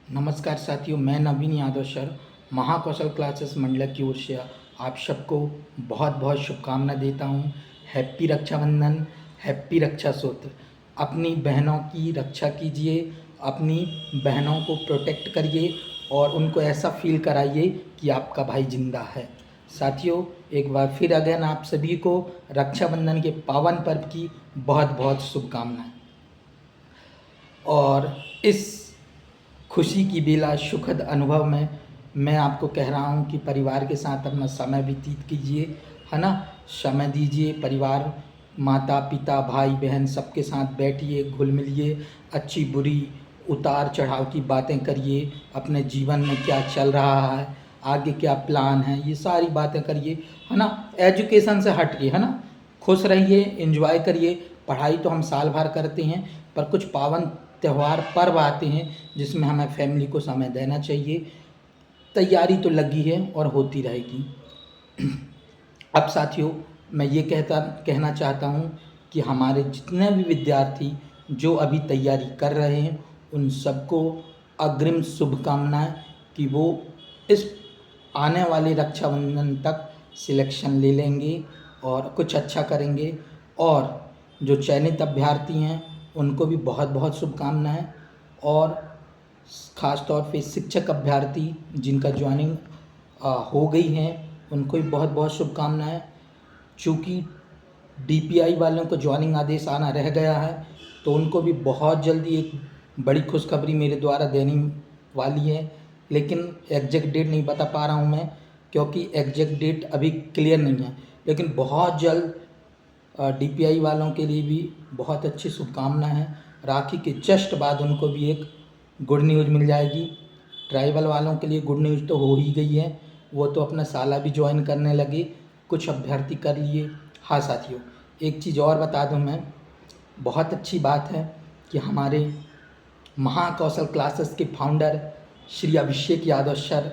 नमस्कार साथियों, मैं नवीन यादव सर महाकौशल क्लासेस मंडला की ओर से आप सबको बहुत बहुत शुभकामना देता हूँ। हैप्पी रक्षाबंधन, हैप्पी रक्षा सूत्र। अपनी बहनों की रक्षा कीजिए, अपनी बहनों को प्रोटेक्ट करिए और उनको ऐसा फील कराइए कि आपका भाई जिंदा है। साथियों, एक बार फिर अगेन आप सभी को रक्षाबंधन के पावन पर्व की बहुत बहुत शुभकामनाएं। और इस खुशी की बेला सुखद अनुभव में मैं आपको कह रहा हूँ कि परिवार के साथ अपना समय व्यतीत कीजिए, है ना। समय दीजिए, परिवार, माता पिता भाई बहन सबके साथ बैठिए, घुल मिलिए, अच्छी बुरी उतार चढ़ाव की बातें करिए, अपने जीवन में क्या चल रहा है, आगे क्या प्लान है, ये सारी बातें करिए, है ना। एजुकेशन से हट के, है ना, खुश रहिए, एंजॉय करिए। पढ़ाई तो हम साल भर करते हैं, पर कुछ पावन त्यौहार पर्व आते हैं जिसमें हमें फैमिली को समय देना चाहिए। तैयारी तो लगी है और होती रहेगी। अब साथियों, मैं ये कहना चाहता हूँ कि हमारे जितने भी विद्यार्थी जो अभी तैयारी कर रहे हैं उन सबको अग्रिम शुभकामनाएं कि वो इस आने वाले रक्षाबंधन तक सिलेक्शन ले लेंगे और कुछ अच्छा करेंगे। और जो चयनित अभ्यर्थी हैं उनको भी बहुत बहुत शुभकामनाएं। और ख़ास तौर पे शिक्षक अभ्यर्थी जिनका ज्वाइनिंग हो गई है उनको भी बहुत बहुत शुभकामनाएं। चूँकि डीपीआई वालों को ज्वाइनिंग आदेश आना रह गया है तो उनको भी बहुत जल्दी एक बड़ी खुशखबरी मेरे द्वारा देनी वाली है, लेकिन एग्जैक्ट डेट नहीं बता पा रहा हूँ मैं, क्योंकि एग्जैक्ट डेट अभी क्लियर नहीं है। लेकिन बहुत जल्द डीपीआई वालों के लिए भी बहुत अच्छी शुभकामना है। राखी के जस्ट बाद उनको भी एक गुड न्यूज़ मिल जाएगी। ट्राइबल वालों के लिए गुड न्यूज़ तो हो ही गई है, वो तो अपना साला भी ज्वाइन करने लगे, कुछ अभ्यर्थी कर लिए। हाँ साथियों, एक चीज़ और बता दूं मैं, बहुत अच्छी बात है कि हमारे महाकौशल क्लासेस के फाउंडर श्री अभिषेक यादव सर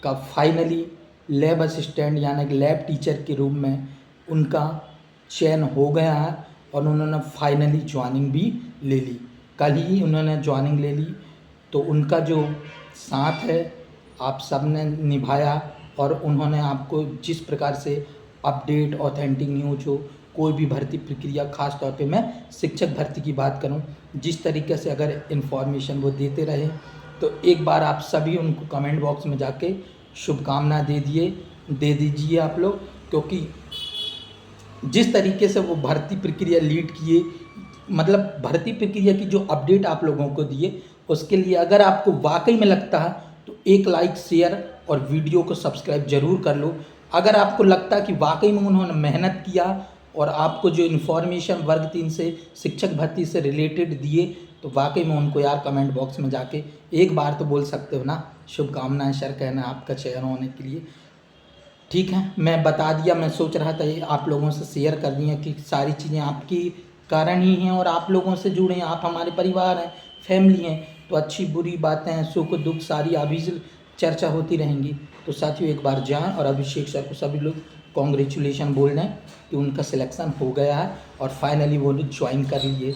का फाइनली लैब असिस्टेंट यानी कि लैब टीचर के रूप में उनका चयन हो गया है और उन्होंने फाइनली ज्वाइनिंग भी ले ली। कल ही उन्होंने ज्वाइनिंग ले ली। तो उनका जो साथ है आप सब ने निभाया और उन्होंने आपको जिस प्रकार से अपडेट, ऑथेंटिक न्यूज हो, कोई भी भर्ती प्रक्रिया, ख़ास तौर पे मैं शिक्षक भर्ती की बात करूं, जिस तरीके से अगर इन्फॉर्मेशन वो देते रहे तो एक बार आप सभी उनको कमेंट बॉक्स में जाके शुभकामना दे दीजिए आप लोग। क्योंकि जिस तरीके से वो भर्ती प्रक्रिया लीड किए, मतलब भर्ती प्रक्रिया की जो अपडेट आप लोगों को दिए, उसके लिए अगर आपको वाकई में लगता है तो एक लाइक, शेयर और वीडियो को सब्सक्राइब जरूर कर लो। अगर आपको लगता है कि वाकई में उन्होंने मेहनत किया और आपको जो इन्फॉर्मेशन वर्ग 3 से शिक्षक भर्ती से रिलेटेड दिए, तो वाकई में उनको यार कमेंट बॉक्स में जाके एक बार तो बोल सकते हो ना, शुभकामनाएं सर कहना आपका चयन होने के लिए। ठीक है, मैं बता दिया। मैं सोच रहा था ये आप लोगों से शेयर कर दिया कि सारी चीज़ें आपकी कारण ही हैं और आप लोगों से जुड़े हैं, आप हमारे परिवार हैं, फैमिली हैं, तो अच्छी बुरी बातें, सुख दुख सारी अभी से चर्चा होती रहेंगी। तो साथियों, एक बार जाएं और अभिषेक सर को सभी लोग कॉन्ग्रेचुलेशन बोल दें कि उनका सिलेक्शन हो गया है और फाइनली वो लोग ज्वाइन कर लिए।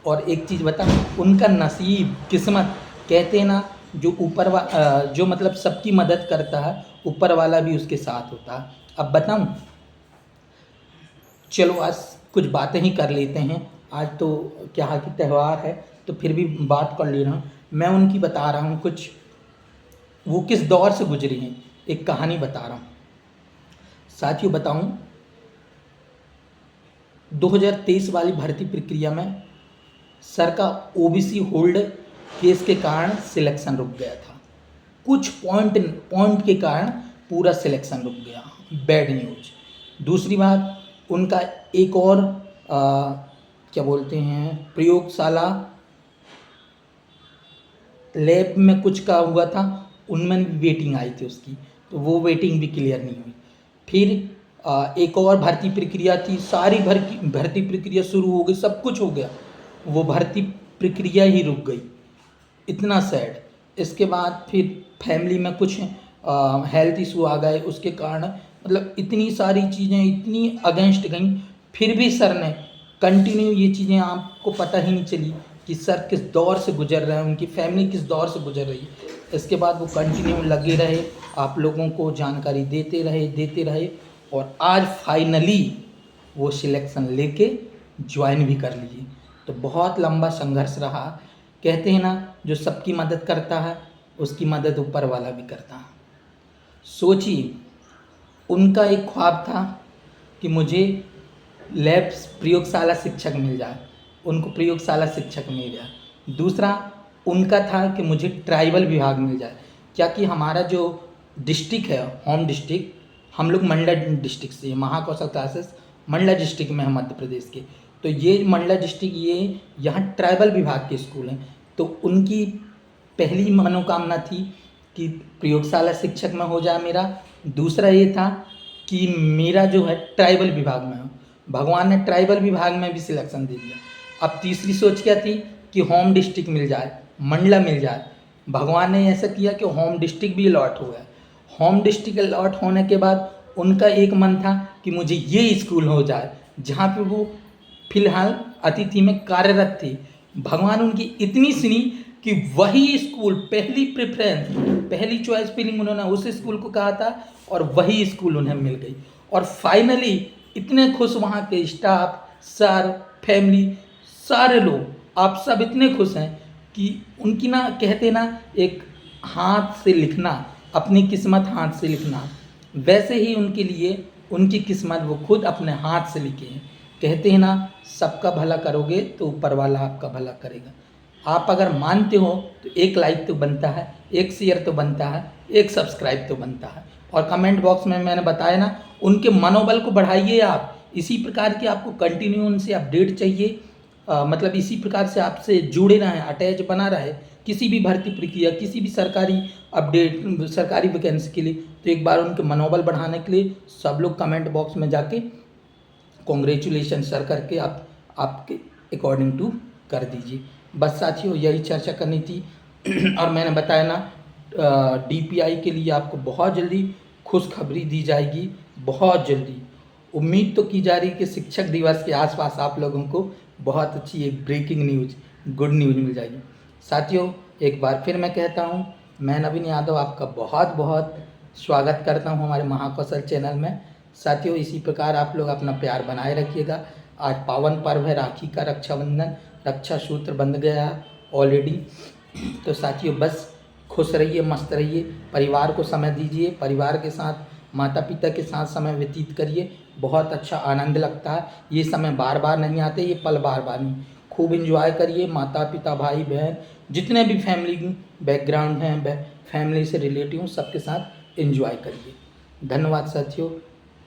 और एक चीज़ बताऊं, उनका नसीब, किस्मत, कहते हैं ना, जो मतलब सबकी मदद करता है, ऊपर वाला भी उसके साथ होता है। अब बताऊं, चलो आज कुछ बातें ही कर लेते हैं। आज तो क्या है कि त्यौहार है, तो फिर भी बात कर ले रहा हूँ। मैं उनकी बता रहा हूँ कुछ, वो किस दौर से गुजरी हैं, एक कहानी बता रहा हूँ। साथियों बताऊं, 2023 वाली भर्ती प्रक्रिया में सर का ओबीसी होल्ड केस के कारण सिलेक्शन रुक गया था। कुछ पॉइंट के कारण पूरा सिलेक्शन रुक गया। Bad news. दूसरी बात, उनका एक और क्या बोलते हैं, प्रयोगशाला लैब में कुछ का हुआ था, उनमें भी वेटिंग आई थी उसकी, तो वो वेटिंग भी क्लियर नहीं हुई। फिर एक और भर्ती प्रक्रिया थी, सारी भर्ती प्रक्रिया शुरू हो गई, सब कुछ हो गया, वो भर्ती प्रक्रिया ही रुक गई। इतना सैड। इसके बाद फिर फैमिली में कुछ हेल्थ इशू आ गए, उसके कारण मतलब इतनी सारी चीज़ें इतनी अगेंस्ट गई, फिर भी सर ने कंटिन्यू, ये चीज़ें आपको पता ही नहीं चली कि सर किस दौर से गुजर रहे हैं, उनकी फैमिली किस दौर से गुजर रही है। इसके बाद वो कंटिन्यू लगे रहे, आप लोगों को जानकारी देते रहे और आज फाइनली वो सिलेक्शन लेके ज्वाइन भी कर लिए। तो बहुत लंबा संघर्ष रहा। कहते हैं ना, जो सबकी मदद करता है उसकी मदद ऊपर वाला भी करता है। सोचिए, उनका एक ख्वाब था कि मुझे लैब्स प्रयोगशाला शिक्षक मिल जाए, उनको प्रयोगशाला शिक्षक मिल जाए। दूसरा उनका था कि मुझे ट्राइबल विभाग मिल जाए। क्या कि हमारा जो डिस्ट्रिक्ट है, होम डिस्ट्रिक्ट, हम लोग मंडला डिस्ट्रिक्ट से, महाकौशल क्लासेस मंडला डिस्ट्रिक्ट में है मध्य प्रदेश के। तो ये मंडला डिस्ट्रिक्ट, ये यहाँ ट्राइबल विभाग के स्कूल हैं। तो उनकी पहली मनोकामना थी कि प्रयोगशाला शिक्षक में हो जाए मेरा। दूसरा ये था कि मेरा जो है ट्राइबल विभाग में हो। भगवान ने ट्राइबल विभाग में भी सिलेक्शन दे दिया। अब तीसरी सोच क्या थी कि होम डिस्ट्रिक्ट मिल जाए, मंडला मिल जाए। भगवान ने ऐसा किया कि होम डिस्ट्रिक्ट भी अलॉट हो गया। होम डिस्ट्रिक्ट अलॉट होने के बाद उनका एक मन था कि मुझे ये स्कूल हो जाए जहाँ पे वो फिलहाल अतिथि में कार्यरत थे। भगवान उनकी इतनी सुनी कि वही स्कूल पहली प्रेफरेंस, पहली चॉइस फीलिंग उन्होंने उस स्कूल को कहा था और वही स्कूल उन्हें मिल गई। और फाइनली इतने खुश वहाँ के स्टाफ, सर, फैमिली, सारे लोग, आप सब इतने खुश हैं कि उनकी ना, कहते ना, एक हाथ से लिखना, अपनी किस्मत हाथ से लिखना, वैसे ही उनके लिए उनकी किस्मत वो खुद अपने हाथ से लिखे हैं। कहते हैं ना, सबका भला करोगे तो ऊपर वाला आपका भला करेगा। आप अगर मानते हो तो एक लाइक तो बनता है, एक शेयर तो बनता है, एक सब्सक्राइब तो बनता है। और कमेंट बॉक्स में मैंने बताया ना, उनके मनोबल को बढ़ाइए आप। इसी प्रकार की आपको कंटिन्यू उनसे अपडेट चाहिए, मतलब इसी प्रकार से आपसे जुड़े रहें, अटैच बना रहे किसी भी भर्ती प्रक्रिया, किसी भी सरकारी अपडेट, सरकारी वैकेंसी के लिए। तो एक बार उनके मनोबल बढ़ाने के लिए सब लोग कमेंट बॉक्स में जाके कॉन्ग्रेचुलेशन सर करके आप आपके अकॉर्डिंग टू कर दीजिए। बस साथियों, यही चर्चा करनी थी। और मैंने बताया ना, DPI के लिए आपको बहुत जल्दी खुशखबरी दी जाएगी, बहुत जल्दी। उम्मीद तो की जा रही है कि शिक्षक दिवस के आसपास आप लोगों को बहुत अच्छी एक ब्रेकिंग न्यूज़, गुड न्यूज़ मिल जाएगी। साथियों, एक बार फिर मैं कहता हूँ, मैं नवीन यादव आपका बहुत बहुत स्वागत करता हूँ हमारे महाकौशल चैनल में। साथियों, इसी प्रकार आप लोग अपना प्यार बनाए रखिएगा। आज पावन पर्व है राखी का, रक्षाबंधन, रक्षा सूत्र बंध गया ऑलरेडी। तो साथियों, बस खुश रहिए, मस्त रहिए, परिवार को समय दीजिए, परिवार के साथ, माता पिता के साथ समय व्यतीत करिए। बहुत अच्छा आनंद लगता है। ये समय बार बार नहीं आते, ये पल बार बार नहीं। खूब एंजॉय करिए, माता पिता, भाई बहन, जितने भी फैमिली बैकग्राउंड हैं, फैमिली से रिलेटिव, सबके साथ एंजॉय करिए। धन्यवाद साथियों।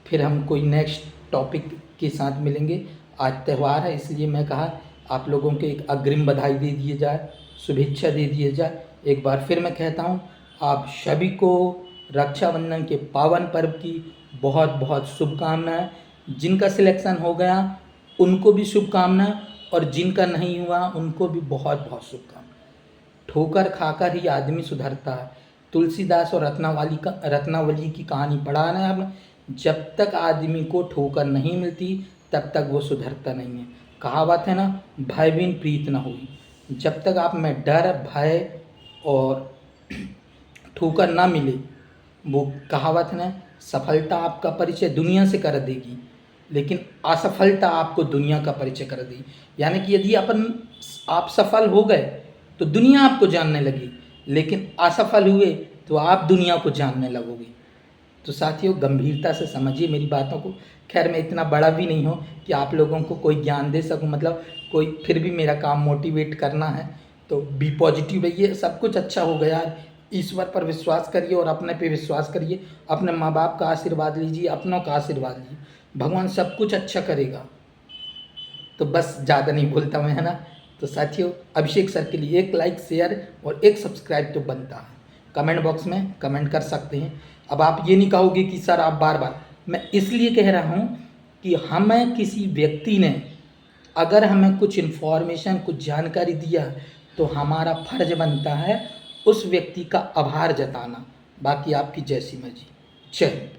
फिर हम कोई नेक्स्ट टॉपिक के साथ मिलेंगे। आज त्यौहार है, इसलिए मैं कहा आप लोगों को एक अग्रिम बधाई दे दिए जाए, शुभेच्छा दे दिए जाए। एक बार फिर मैं कहता हूँ, आप सभी को रक्षाबंधन के पावन पर्व की बहुत बहुत शुभकामनाएं। जिनका सिलेक्शन हो गया उनको भी शुभकामनाएं, और जिनका नहीं हुआ उनको भी बहुत बहुत शुभकामनाएं। ठोकर खाकर ही आदमी सुधरता है। तुलसीदास और रत्नावली की कहानी पढ़ा है ना आपने। जब तक आदमी को ठोकर नहीं मिलती तब तक वो सुधरता नहीं है। कहावत है ना, भय बिन प्रीत न हुई। जब तक आप में डर, भय और ठोकर ना मिले, वो कहावत है ना, सफलता आपका परिचय दुनिया से कर देगी, लेकिन असफलता आपको दुनिया का परिचय कर देगी। यानी कि यदि आप सफल हो गए तो दुनिया आपको जानने लगी, लेकिन असफल हुए तो आप दुनिया को जानने लगोगे। तो साथियों, गंभीरता से समझिए मेरी बातों को। खैर, मैं इतना बड़ा भी नहीं हूँ कि आप लोगों को कोई ज्ञान दे सकूँ, मतलब कोई, फिर भी मेरा काम मोटिवेट करना है। तो बी पॉजिटिव रहिए, सब कुछ अच्छा होगा यार। ईश्वर पर विश्वास करिए और अपने पे विश्वास करिए। अपने माँ बाप का आशीर्वाद लीजिए, अपनों का आशीर्वाद लीजिए, भगवान सब कुछ अच्छा करेगा। तो बस ज़्यादा नहीं बोलता मैं, है ना। तो साथियों, अभिषेक सर के लिए एक लाइक, शेयर और एक सब्सक्राइब तो बनता है। कमेंट बॉक्स में कमेंट कर सकते हैं। अब आप ये नहीं कहोगे कि सर आप बार बार, मैं इसलिए कह रहा हूँ कि हमें किसी व्यक्ति ने अगर हमें कुछ इन्फॉर्मेशन, कुछ जानकारी दिया, तो हमारा फर्ज बनता है उस व्यक्ति का आभार जताना। बाकी आपकी जैसी मर्जी। जय हिंद।